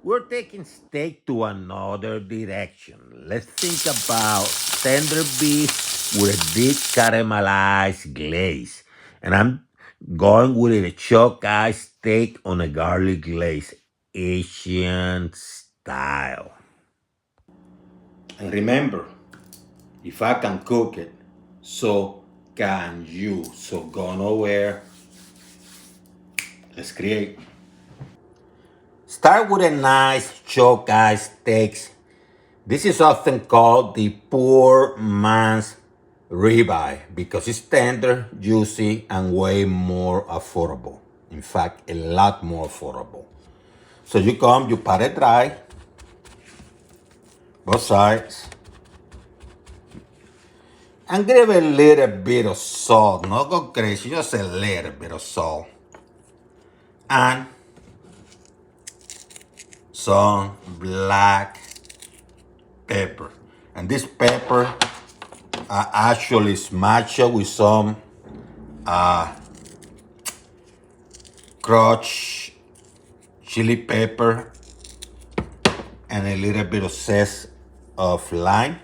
We're taking steak to another direction. Let's think about tender beef with a deep caramelized glaze. And I'm going with a choke eye steak on a garlic glaze, Asian style. And remember, if I can cook it, so can you. So go nowhere. Let's create. Start with a nice choke eye steak. This is often called the poor man's ribeye because it's tender, juicy, and way more affordable. In fact, a lot more affordable. So you come, you pat it dry, both sides, and give it a little bit of salt. Not go crazy, just a little bit of salt. And some black pepper. And this pepper I actually smash it with some crushed chili pepper and a little bit of zest of lime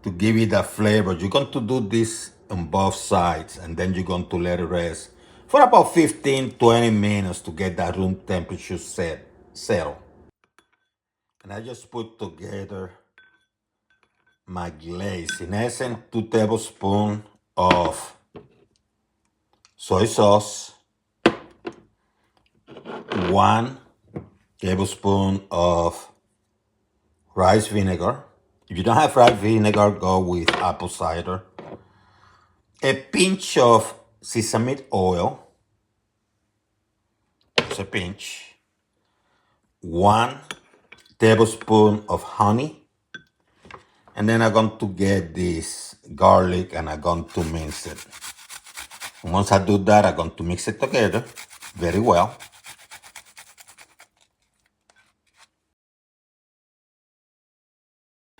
to give it that flavor. You're going to do this on both sides and then you're going to let it rest for about 15-20 minutes to get that room temperature settle. And I just put together my glaze. In essence, 2 tablespoons of soy sauce, 1 tablespoon of rice vinegar. If you don't have rice vinegar, go with apple cider. A pinch of sesame oil, just a pinch. 1 tablespoon of honey. And then I'm going to get this garlic and I'm going to mince it. And once I do that, I'm going to mix it together very well.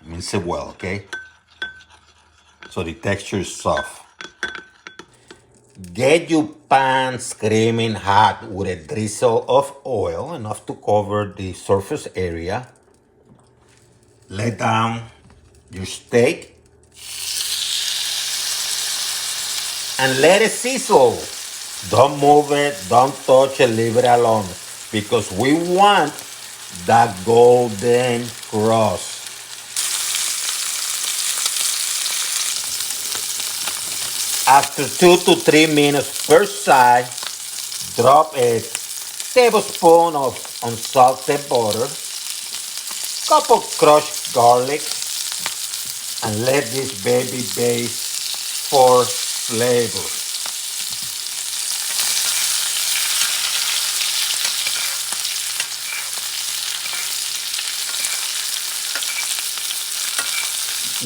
Mince it well, okay? So the texture is soft. Get your pan screaming hot with a drizzle of oil, enough to cover the surface area. Let down your steak and let it sizzle. Don't move it, don't touch it, leave it alone because we want that golden crust. After 2 to 3 minutes per side, drop a tablespoon of unsalted butter, couple crushed garlic, and let this baby base for flavor.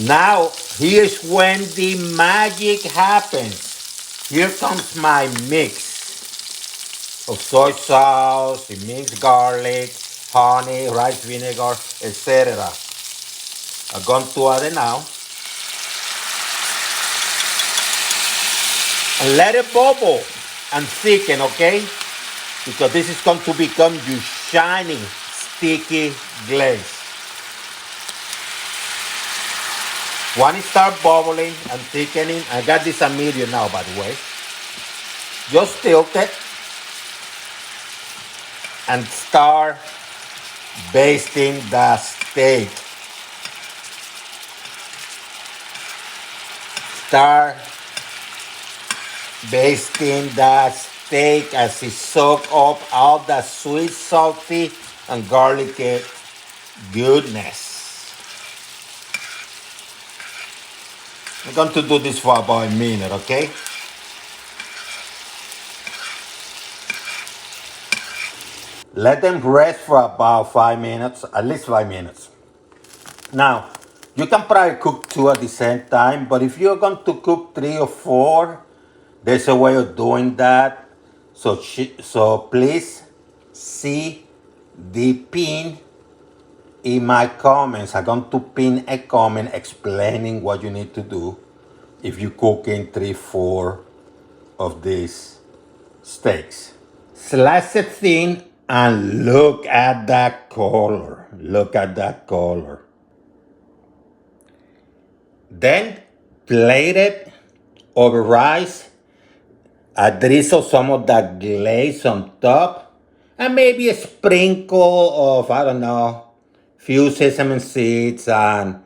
Now, here's when the magic happens. Here comes my mix of soy sauce, the minced garlic, honey, rice vinegar, etc. I'm going to add it now. And let it bubble and thicken, okay? Because this is going to become your shiny, sticky glaze. When it starts bubbling and thickening, I got this a medium now, by the way. Just tilt it and start basting the steak. Start basting the steak as it soaks up all the sweet, salty, and garlicky goodness. I'm going to do this for about a minute, okay? Let them rest for about 5 minutes, at least 5 minutes. Now, you can probably cook 2 at the same time, but if you're going to cook 3 or 4, there's a way of doing that. So please see the pin in my comments. I'm going to pin a comment explaining what you need to do if you cook in 3-4 of these steaks. Slice it thin And look at that color. Look at that color. Then plate it over rice. Drizzle some of that glaze on top. And maybe a sprinkle of, I don't know, few sesame seeds and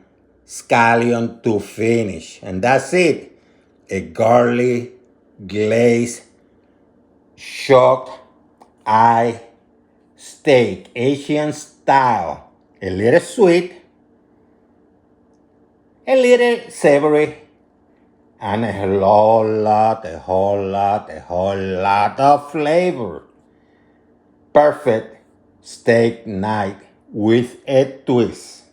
scallion to finish. And that's it. A garlic glazed shock eye steak, Asian style. A little sweet, a little savory, and a whole lot of flavor. Perfect steak night with a twist.